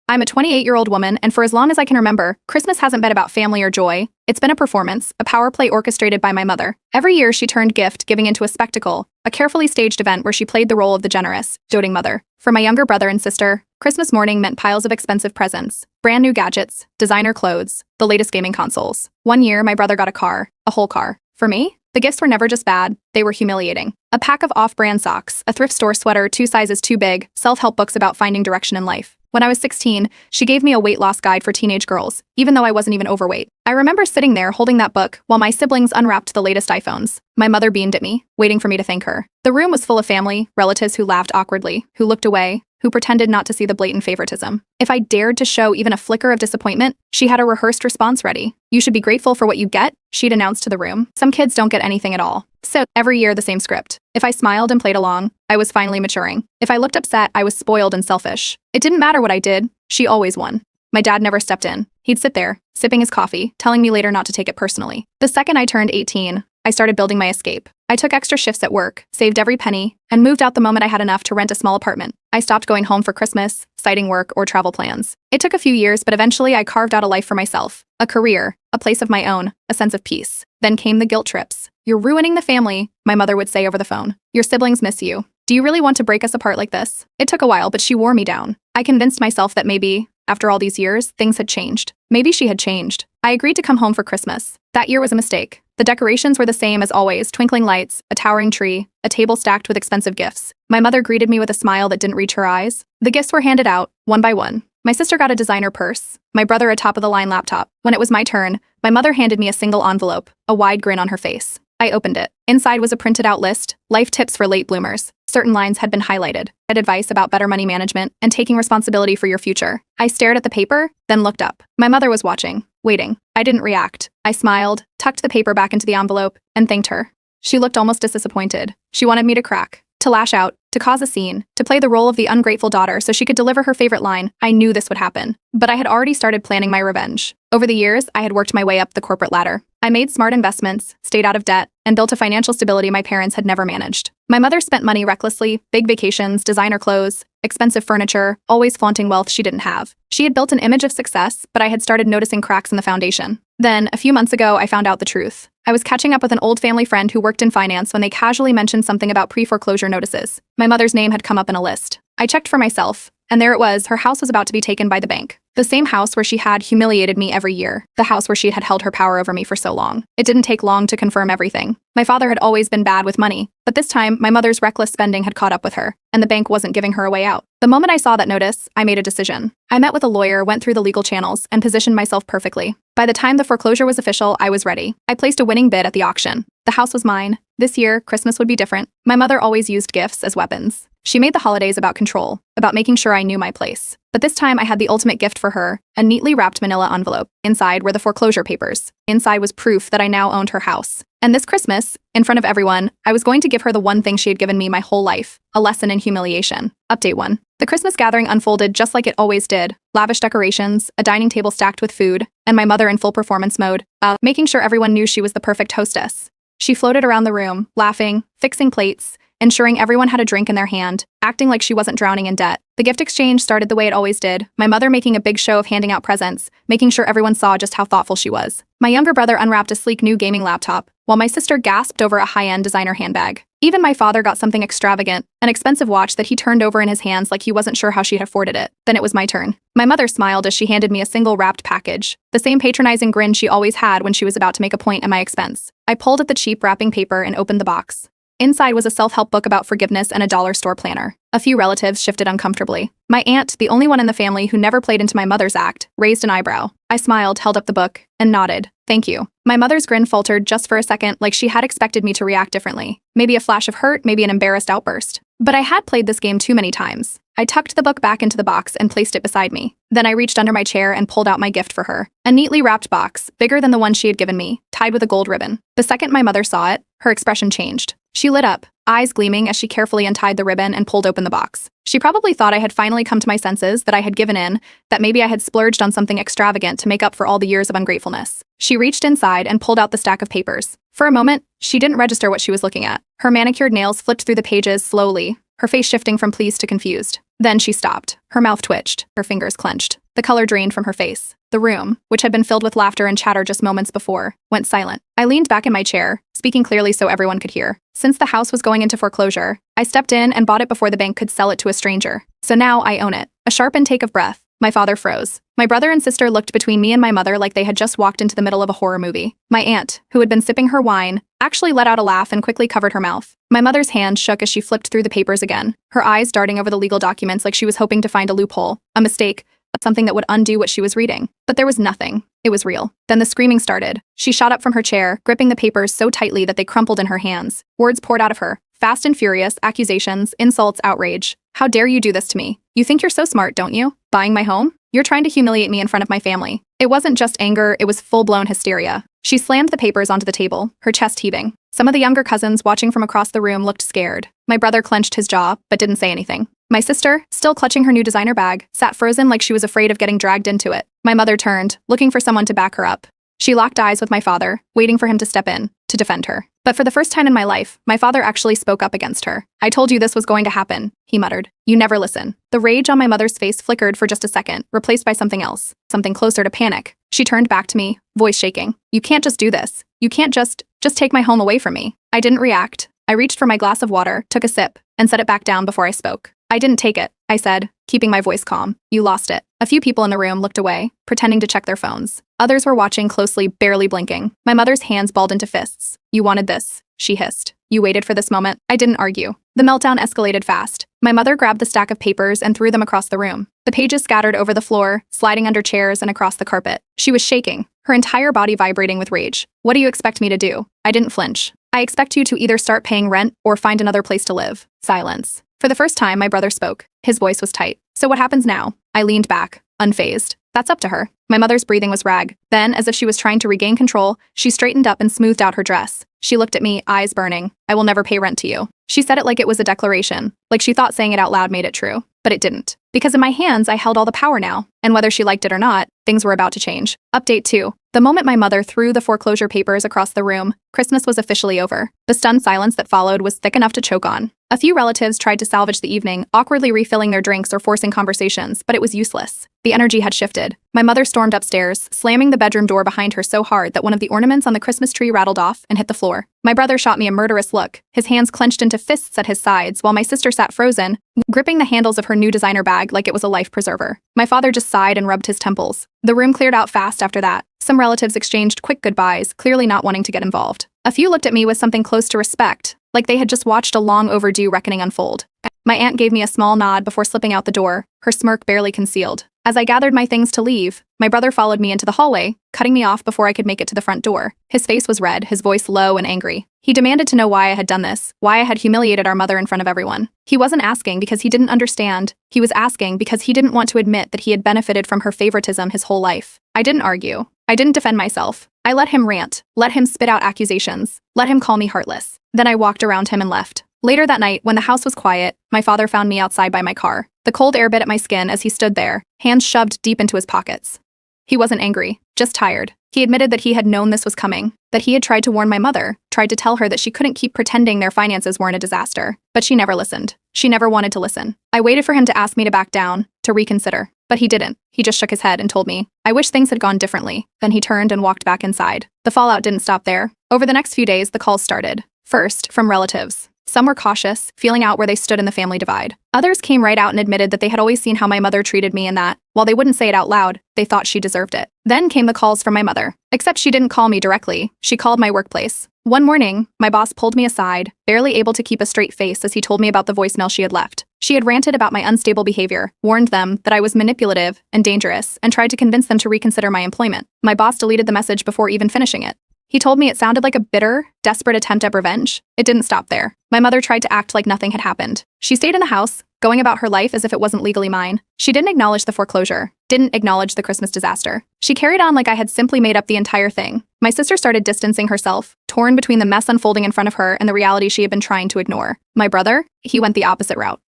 I'm a 28-year-old woman, and for as long as I can remember, Christmas hasn't been about family or joy. It's been a performance, a power play orchestrated by my mother. Every year, she turned gift-giving into a spectacle, a carefully staged event where she played the role of the generous, doting mother. For my younger brother and sister, Christmas morning meant piles of expensive presents, brand new gadgets, designer clothes, the latest gaming consoles. One year, my brother got a car, a whole car. For me, the gifts were never just bad, they were humiliating. A pack of off-brand socks, a thrift store sweater 2 sizes too big, self-help books about finding direction in life. When I was 16, she gave me a weight loss guide for teenage girls, even though I wasn't even overweight. I remember sitting there holding that book while my siblings unwrapped the latest iPhones. My mother beamed at me, waiting for me to thank her. The room was full of family, relatives who laughed awkwardly, who looked away, who pretended not to see the blatant favoritism. If I dared to show even a flicker of disappointment, she had a rehearsed response ready. "You should be grateful for what you get," she'd announced to the room. "Some kids don't get anything at all." So, every year the same script. If I smiled and played along, I was finally maturing. If I looked upset, I was spoiled and selfish. It didn't matter what I did, she always won. My dad never stepped in. He'd sit there, sipping his coffee, telling me later not to take it personally. The second I turned 18, I started building my escape. I took extra shifts at work, saved every penny, and moved out the moment I had enough to rent a small apartment. I stopped going home for Christmas, citing work or travel plans. It took a few years, but eventually I carved out a life for myself. A career, a place of my own, a sense of peace. Then came the guilt trips. "You're ruining the family," my mother would say over the phone. "Your siblings miss you. Do you really want to break us apart like this?" It took a while, but she wore me down. I convinced myself that maybe, after all these years, things had changed. Maybe she had changed. I agreed to come home for Christmas. That year was a mistake. The decorations were the same as always, twinkling lights, a towering tree, a table stacked with expensive gifts. My mother greeted me with a smile that didn't reach her eyes. The gifts were handed out, one by one. My sister got a designer purse, my brother a top-of-the-line laptop. When it was my turn, my mother handed me a single envelope, a wide grin on her face. I opened it. Inside was a printed-out list, life tips for late bloomers. Certain lines had been highlighted, advice about better money management and taking responsibility for your future. I stared at the paper, then looked up. My mother was watching, waiting. I didn't react. I smiled, tucked the paper back into the envelope, and thanked her. She looked almost disappointed. She wanted me to crack, to lash out, to cause a scene, to play the role of the ungrateful daughter so she could deliver her favorite line. I knew this would happen. But I had already started planning my revenge. Over the years, I had worked my way up the corporate ladder. I made smart investments, stayed out of debt, and built a financial stability my parents had never managed. My mother spent money recklessly, big vacations, designer clothes, expensive furniture, always flaunting wealth she didn't have. She had built an image of success, but I had started noticing cracks in the foundation. Then, a few months ago, I found out the truth. I was catching up with an old family friend who worked in finance when they casually mentioned something about pre-foreclosure notices. My mother's name had come up in a list. I checked for myself, and there it was, her house was about to be taken by the bank. The same house where she had humiliated me every year. The house where she had held her power over me for so long. It didn't take long to confirm everything. My father had always been bad with money, but this time, my mother's reckless spending had caught up with her, and the bank wasn't giving her a way out. The moment I saw that notice, I made a decision. I met with a lawyer, went through the legal channels, and positioned myself perfectly. By the time the foreclosure was official, I was ready. I placed a winning bid at the auction. The house was mine. This year, Christmas would be different. My mother always used gifts as weapons. She made the holidays about control, about making sure I knew my place. But this time I had the ultimate gift for her, a neatly wrapped manila envelope. Inside were the foreclosure papers. Inside was proof that I now owned her house. And this Christmas, in front of everyone, I was going to give her the one thing she had given me my whole life, a lesson in humiliation. Update 1. The Christmas gathering unfolded just like it always did. Lavish decorations, a dining table stacked with food, and my mother in full performance mode, making sure everyone knew she was the perfect hostess. She floated around the room, laughing, fixing plates, ensuring everyone had a drink in their hand, acting like she wasn't drowning in debt. The gift exchange started the way it always did, my mother making a big show of handing out presents, making sure everyone saw just how thoughtful she was. My younger brother unwrapped a sleek new gaming laptop, while my sister gasped over a high-end designer handbag. Even my father got something extravagant, an expensive watch that he turned over in his hands like he wasn't sure how she'd afforded it. Then it was my turn. My mother smiled as she handed me a single wrapped package, the same patronizing grin she always had when she was about to make a point at my expense. I pulled at the cheap wrapping paper and opened the box. Inside was a self-help book about forgiveness and a dollar store planner. A few relatives shifted uncomfortably. My aunt, the only one in the family who never played into my mother's act, raised an eyebrow. I smiled, held up the book, and nodded. Thank you. My mother's grin faltered just for a second, like she had expected me to react differently. Maybe a flash of hurt, maybe an embarrassed outburst. But I had played this game too many times. I tucked the book back into the box and placed it beside me. Then I reached under my chair and pulled out my gift for her. A neatly wrapped box, bigger than the one she had given me, tied with a gold ribbon. The second my mother saw it, her expression changed. She lit up, eyes gleaming as she carefully untied the ribbon and pulled open the box. She probably thought I had finally come to my senses, that I had given in, that maybe I had splurged on something extravagant to make up for all the years of ungratefulness. She reached inside and pulled out the stack of papers. For a moment, she didn't register what she was looking at. Her manicured nails flipped through the pages slowly, her face shifting from pleased to confused. Then she stopped. Her mouth twitched. Her fingers clenched. The color drained from her face. The room, which had been filled with laughter and chatter just moments before, went silent. I leaned back in my chair, speaking clearly so everyone could hear. Since the house was going into foreclosure, I stepped in and bought it before the bank could sell it to a stranger. So now I own it. A sharp intake of breath. My father froze. My brother and sister looked between me and my mother like they had just walked into the middle of a horror movie. My aunt, who had been sipping her wine, actually let out a laugh and quickly covered her mouth. My mother's hand shook as she flipped through the papers again, her eyes darting over the legal documents like she was hoping to find a loophole, a mistake, something that would undo what she was reading. But there was nothing. It was real. Then the screaming started. She shot up from her chair, gripping the papers so tightly that they crumpled in her hands. Words poured out of her. Fast and furious, accusations, insults, outrage. How dare you do this to me? You think you're so smart, don't you? Buying my home? You're trying to humiliate me in front of my family. It wasn't just anger, it was full-blown hysteria. She slammed the papers onto the table, her chest heaving. Some of the younger cousins watching from across the room looked scared. My brother clenched his jaw, but didn't say anything. My sister, still clutching her new designer bag, sat frozen like she was afraid of getting dragged into it. My mother turned, looking for someone to back her up. She locked eyes with my father, waiting for him to step in, to defend her. But for the first time in my life, my father actually spoke up against her. I told you this was going to happen, he muttered. You never listen. The rage on my mother's face flickered for just a second, replaced by something else, something closer to panic. She turned back to me, voice shaking. You can't just do this. You can't just take my home away from me. I didn't react. I reached for my glass of water, took a sip, and set it back down before I spoke. I didn't take it, I said, keeping my voice calm. You lost it. A few people in the room looked away, pretending to check their phones. Others were watching closely, barely blinking. My mother's hands balled into fists. You wanted this, she hissed. You waited for this moment. I didn't argue. The meltdown escalated fast. My mother grabbed the stack of papers and threw them across the room. The pages scattered over the floor, sliding under chairs and across the carpet. She was shaking, her entire body vibrating with rage. What do you expect me to do? I didn't flinch. I expect you to either start paying rent or find another place to live. Silence. For the first time, my brother spoke. His voice was tight. So what happens now? I leaned back, unfazed. That's up to her. My mother's breathing was ragged. Then, as if she was trying to regain control, she straightened up and smoothed out her dress. She looked at me, eyes burning. I will never pay rent to you. She said it like it was a declaration, like she thought saying it out loud made it true. But it didn't. Because in my hands, I held all the power now. And whether she liked it or not, things were about to change. Update 2. The moment my mother threw the foreclosure papers across the room, Christmas was officially over. The stunned silence that followed was thick enough to choke on. A few relatives tried to salvage the evening, awkwardly refilling their drinks or forcing conversations, but it was useless. The energy had shifted. My mother stormed upstairs, slamming the bedroom door behind her so hard that one of the ornaments on the Christmas tree rattled off and hit the floor. My brother shot me a murderous look, his hands clenched into fists at his sides, while my sister sat frozen, gripping the handles of her new designer bag like it was a life preserver. My father just sighed and rubbed his temples. The room cleared out fast after that. Some relatives exchanged quick goodbyes, clearly not wanting to get involved. A few looked at me with something close to respect, like they had just watched a long overdue reckoning unfold. My aunt gave me a small nod before slipping out the door, her smirk barely concealed. As I gathered my things to leave, my brother followed me into the hallway, cutting me off before I could make it to the front door. His face was red, his voice low and angry. He demanded to know why I had done this, why I had humiliated our mother in front of everyone. He wasn't asking because he didn't understand. He was asking because he didn't want to admit that he had benefited from her favoritism his whole life. I didn't argue. I didn't defend myself. I let him rant, let him spit out accusations, let him call me heartless. Then I walked around him and left. Later that night, when the house was quiet, my father found me outside by my car. The cold air bit at my skin as he stood there, hands shoved deep into his pockets. He wasn't angry, just tired. He admitted that he had known this was coming, that he had tried to warn my mother, tried to tell her that she couldn't keep pretending their finances weren't a disaster. But she never listened. She never wanted to listen. I waited for him to ask me to back down, to reconsider. But he didn't. He just shook his head and told me, I wish things had gone differently. Then he turned and walked back inside. The fallout didn't stop there. Over the next few days, the calls started. First, from relatives. Some were cautious, feeling out where they stood in the family divide. Others came right out and admitted that they had always seen how my mother treated me and that, while they wouldn't say it out loud, they thought she deserved it. Then came the calls from my mother. Except she didn't call me directly. She called my workplace. One morning, my boss pulled me aside, barely able to keep a straight face as he told me about the voicemail she had left. She had ranted about my unstable behavior, warned them that I was manipulative and dangerous, and tried to convince them to reconsider my employment. My boss deleted the message before even finishing it. He told me it sounded like a bitter, desperate attempt at revenge. It didn't stop there. My mother tried to act like nothing had happened. She stayed in the house, going about her life as if it wasn't legally mine. She didn't acknowledge the foreclosure, didn't acknowledge the Christmas disaster. She carried on like I had simply made up the entire thing. My sister started distancing herself, torn between the mess unfolding in front of her and the reality she had been trying to ignore. My brother, he went the opposite route.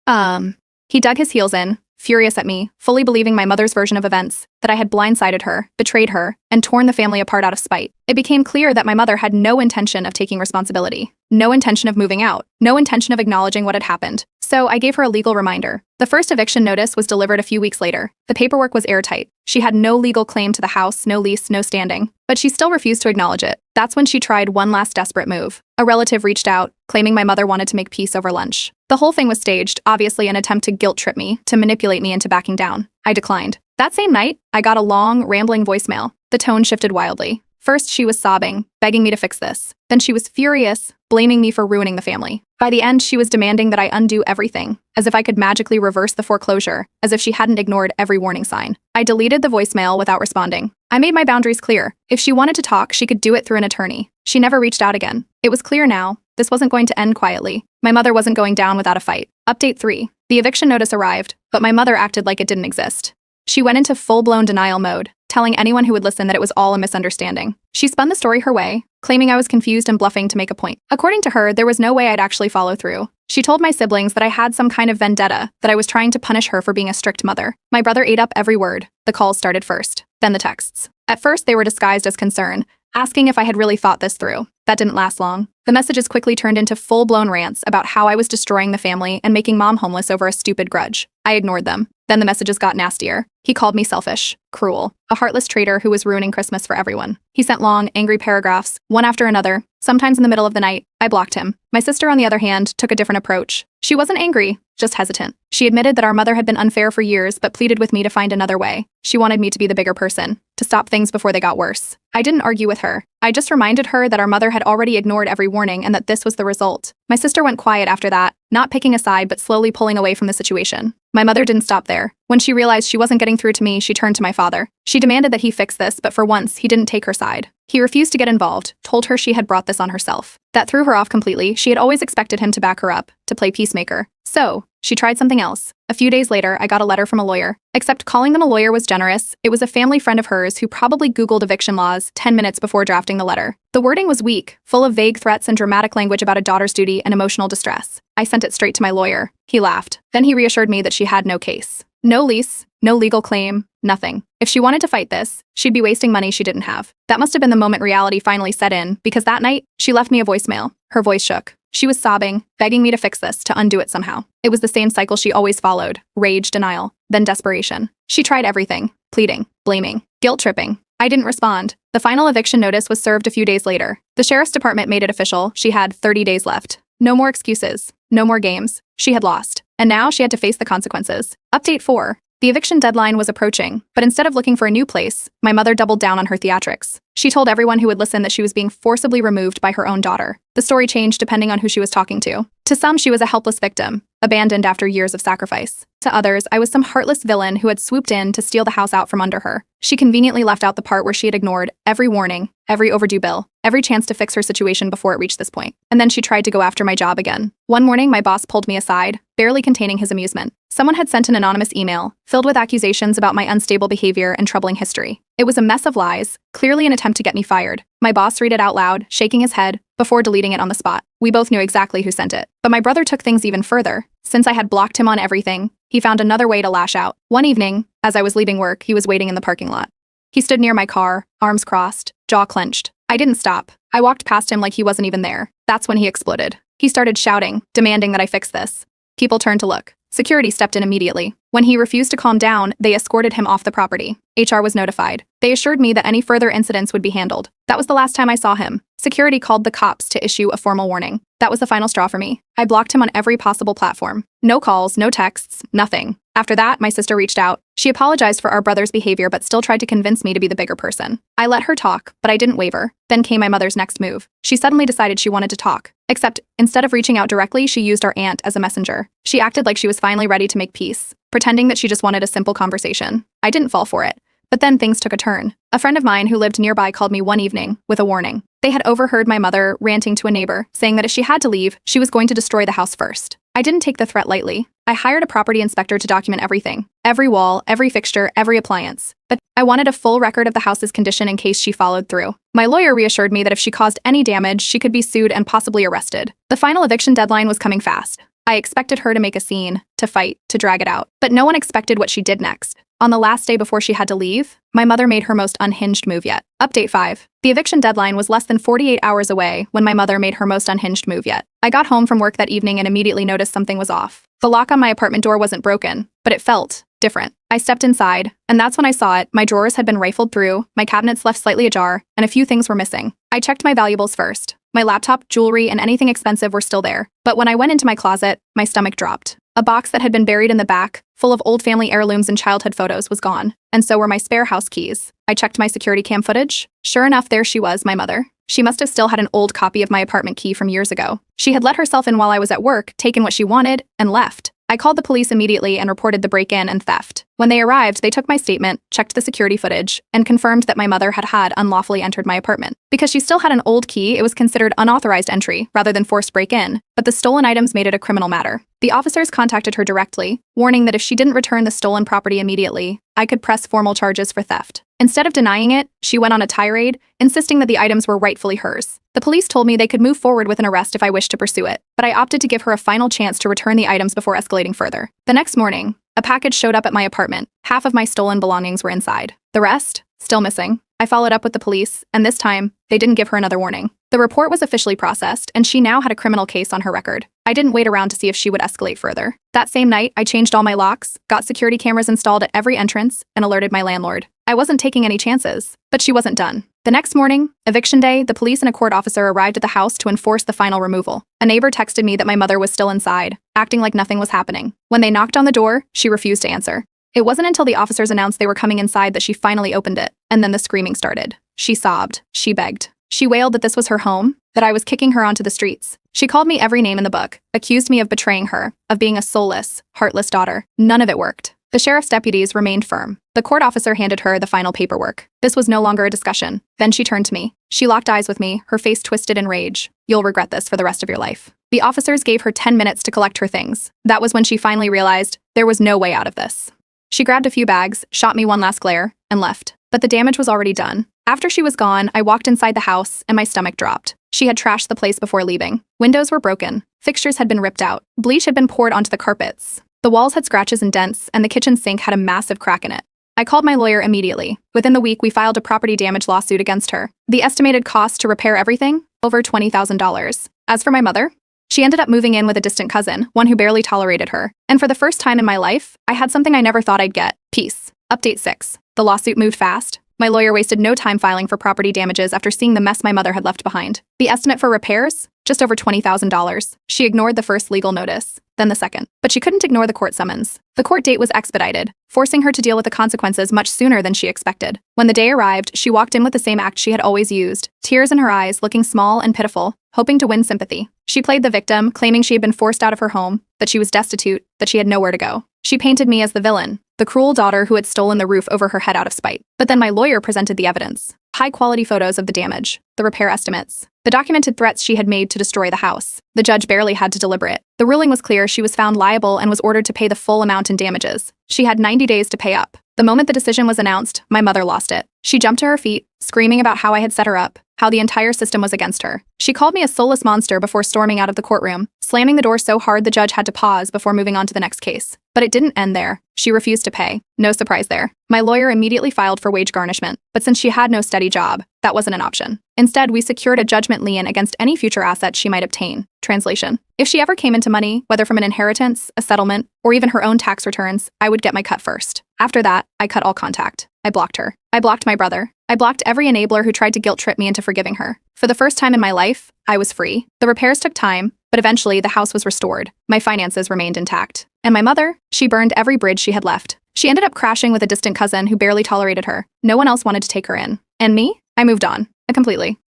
He dug his heels in, furious at me, fully believing my mother's version of events, that I had blindsided her, betrayed her, and torn the family apart out of spite. It became clear that my mother had no intention of taking responsibility, no intention of moving out, no intention of acknowledging what had happened. So I gave her a legal reminder. The first eviction notice was delivered a few weeks later. The paperwork was airtight. She had no legal claim to the house, no lease, no standing. But she still refused to acknowledge it. That's when she tried one last desperate move. A relative reached out, claiming my mother wanted to make peace over lunch. The whole thing was staged, obviously an attempt to guilt trip me, to manipulate me into backing down. I declined. That same night, I got a long, rambling voicemail. The tone shifted wildly. First, she was sobbing, begging me to fix this. Then she was furious, blaming me for ruining the family. By the end, she was demanding that I undo everything, as if I could magically reverse the foreclosure, as if she hadn't ignored every warning sign. I deleted the voicemail without responding. I made my boundaries clear. If she wanted to talk, she could do it through an attorney. She never reached out again. It was clear now. This wasn't going to end quietly. My mother wasn't going down without a fight. Update 3. The eviction notice arrived, but my mother acted like it didn't exist. She went into full-blown denial mode, telling anyone who would listen that it was all a misunderstanding. She spun the story her way, claiming I was confused and bluffing to make a point. According to her, there was no way I'd actually follow through. She told my siblings that I had some kind of vendetta, that I was trying to punish her for being a strict mother. My brother ate up every word. The calls started first, then the texts. At first, they were disguised as concern, asking if I had really thought this through. That didn't last long. The messages quickly turned into full-blown rants about how I was destroying the family and making mom homeless over a stupid grudge. I ignored them. Then the messages got nastier. He called me selfish, cruel, a heartless traitor who was ruining Christmas for everyone. He sent long, angry paragraphs, one after another, sometimes in the middle of the night. I blocked him. My sister, on the other hand, took a different approach. She wasn't angry, just hesitant. She admitted that our mother had been unfair for years, but pleaded with me to find another way. She wanted me to be the bigger person, to stop things before they got worse. I didn't argue with her. I just reminded her that our mother had already ignored every warning and that this was the result. My sister went quiet after that, not picking a side but slowly pulling away from the situation. My mother didn't stop there. When she realized she wasn't getting through to me, she turned to my father. She demanded that he fix this, but for once, he didn't take her side. He refused to get involved, told her she had brought this on herself. That threw her off completely. She had always expected him to back her up, to play peacemaker. So, she tried something else. A few days later, I got a letter from a lawyer. Except calling them a lawyer was generous. It was a family friend of hers who probably Googled eviction laws 10 minutes before drafting the letter. The wording was weak, full of vague threats and dramatic language about a daughter's duty and emotional distress. I sent it straight to my lawyer. He laughed. Then he reassured me that she had no case. No lease, no legal claim, nothing. If she wanted to fight this, she'd be wasting money she didn't have. That must have been the moment reality finally set in, because that night, she left me a voicemail. Her voice shook. She was sobbing, begging me to fix this, to undo it somehow. It was the same cycle she always followed: rage, denial, then desperation. She tried everything: pleading, blaming, guilt-tripping. I didn't respond. The final eviction notice was served a few days later. The sheriff's department made it official. She had 30 days left. No more excuses. No more games. She had lost. And now she had to face the consequences. Update 4. The eviction deadline was approaching, but instead of looking for a new place, my mother doubled down on her theatrics. She told everyone who would listen that she was being forcibly removed by her own daughter. The story changed depending on who she was talking to. To some, she was a helpless victim, abandoned after years of sacrifice. To others, I was some heartless villain who had swooped in to steal the house out from under her. She conveniently left out the part where she had ignored every warning, every overdue bill, every chance to fix her situation before it reached this point. And then she tried to go after my job again. One morning, my boss pulled me aside, barely containing his amusement. Someone had sent an anonymous email, filled with accusations about my unstable behavior and troubling history. It was a mess of lies, clearly an attempt to get me fired. My boss read it out loud, shaking his head, before deleting it on the spot. We both knew exactly who sent it. But my brother took things even further. Since I had blocked him on everything, he found another way to lash out. One evening, as I was leaving work, he was waiting in the parking lot. He stood near my car, arms crossed, jaw clenched. I didn't stop. I walked past him like he wasn't even there. That's when he exploded. He started shouting, demanding that I fix this. People turned to look. Security stepped in immediately. When he refused to calm down, they escorted him off the property. HR was notified. They assured me that any further incidents would be handled. That was the last time I saw him. Security called the cops to issue a formal warning. That was the final straw for me. I blocked him on every possible platform. No calls, no texts, nothing. After that, my sister reached out. She apologized for our brother's behavior but still tried to convince me to be the bigger person. I let her talk, but I didn't waver. Then came my mother's next move. She suddenly decided she wanted to talk. Except, instead of reaching out directly, she used our aunt as a messenger. She acted like she was finally ready to make peace, pretending that she just wanted a simple conversation. I didn't fall for it. But then things took a turn. A friend of mine who lived nearby called me one evening with a warning. They had overheard my mother ranting to a neighbor, saying that if she had to leave, she was going to destroy the house first. I didn't take the threat lightly. I hired a property inspector to document everything. Every wall, every fixture, every appliance. But I wanted a full record of the house's condition in case she followed through. My lawyer reassured me that if she caused any damage, she could be sued and possibly arrested. The final eviction deadline was coming fast. I expected her to make a scene, to fight, to drag it out. But no one expected what she did next. On the last day before she had to leave, my mother made her most unhinged move yet. Update 5. The eviction deadline was less than 48 hours away when my mother made her most unhinged move yet. I got home from work that evening and immediately noticed something was off. The lock on my apartment door wasn't broken, but it felt different. I stepped inside, and that's when I saw it. My drawers had been rifled through, my cabinets left slightly ajar, and a few things were missing. I checked my valuables first. My laptop, jewelry, and anything expensive were still there. But when I went into my closet, my stomach dropped. A box that had been buried in the back, full of old family heirlooms and childhood photos, was gone. And so were my spare house keys. I checked my security cam footage. Sure enough, there she was, my mother. She must have still had an old copy of my apartment key from years ago. She had let herself in while I was at work, taken what she wanted, and left. I called the police immediately and reported the break-in and theft. When they arrived, they took my statement, checked the security footage, and confirmed that my mother had unlawfully entered my apartment. Because she still had an old key, it was considered unauthorized entry rather than forced break-in, but the stolen items made it a criminal matter. The officers contacted her directly, warning that if she didn't return the stolen property immediately, I could press formal charges for theft. Instead of denying it, she went on a tirade, insisting that the items were rightfully hers. The police told me they could move forward with an arrest if I wished to pursue it, but I opted to give her a final chance to return the items before escalating further. The next morning, a package showed up at my apartment. Half of my stolen belongings were inside. The rest, still missing. I followed up with the police, and this time, they didn't give her another warning. The report was officially processed, and she now had a criminal case on her record. I didn't wait around to see if she would escalate further. That same night, I changed all my locks, got security cameras installed at every entrance, and alerted my landlord. I wasn't taking any chances, but she wasn't done. The next morning, eviction day, the police and a court officer arrived at the house to enforce the final removal. A neighbor texted me that my mother was still inside, acting like nothing was happening. When they knocked on the door, she refused to answer. It wasn't until the officers announced they were coming inside that she finally opened it, and then the screaming started. She sobbed. She begged. She wailed that this was her home, that I was kicking her onto the streets. She called me every name in the book, accused me of betraying her, of being a soulless, heartless daughter. None of it worked. The sheriff's deputies remained firm. The court officer handed her the final paperwork. This was no longer a discussion. Then she turned to me. She locked eyes with me, her face twisted in rage. "You'll regret this for the rest of your life." The officers gave her 10 minutes to collect her things. That was when she finally realized there was no way out of this. She grabbed a few bags, shot me one last glare, and left. But the damage was already done. After she was gone, I walked inside the house, and my stomach dropped. She had trashed the place before leaving. Windows were broken. Fixtures had been ripped out. Bleach had been poured onto the carpets. The walls had scratches and dents, and the kitchen sink had a massive crack in it. I called my lawyer immediately. Within the week, we filed a property damage lawsuit against her. The estimated cost to repair everything? Over $20,000. As for my mother, she ended up moving in with a distant cousin, one who barely tolerated her. And for the first time in my life, I had something I never thought I'd get: peace. Update 6. The lawsuit moved fast. My lawyer wasted no time filing for property damages after seeing the mess my mother had left behind. The estimate for repairs? Just over $20,000. She ignored the first legal notice, then the second. But she couldn't ignore the court summons. The court date was expedited, forcing her to deal with the consequences much sooner than she expected. When the day arrived, she walked in with the same act she had always used, tears in her eyes, looking small and pitiful, hoping to win sympathy. She played the victim, claiming she had been forced out of her home, that she was destitute, that she had nowhere to go. She painted me as the villain, the cruel daughter who had stolen the roof over her head out of spite. But then my lawyer presented the evidence. High-quality photos of the damage, the repair estimates, the documented threats she had made to destroy the house. The judge barely had to deliberate. The ruling was clear. She was found liable and was ordered to pay the full amount in damages. She had 90 days to pay up. The moment the decision was announced, my mother lost it. She jumped to her feet, screaming about how I had set her up, how the entire system was against her. She called me a soulless monster before storming out of the courtroom, slamming the door so hard the judge had to pause before moving on to the next case. But it didn't end there. She refused to pay. No surprise there. My lawyer immediately filed for wage garnishment, but since she had no steady job, that wasn't an option. Instead, we secured a judgment lien against any future assets she might obtain. Translation: if she ever came into money, whether from an inheritance, a settlement, or even her own tax returns, I would get my cut first. After that, I cut all contact. I blocked her. I blocked my brother. I blocked every enabler who tried to guilt-trip me into forgiving her. For the first time in my life, I was free. The repairs took time, but eventually the house was restored. My finances remained intact. And my mother? She burned every bridge she had left. She ended up crashing with a distant cousin who barely tolerated her. No one else wanted to take her in. And me? I moved on. Completely.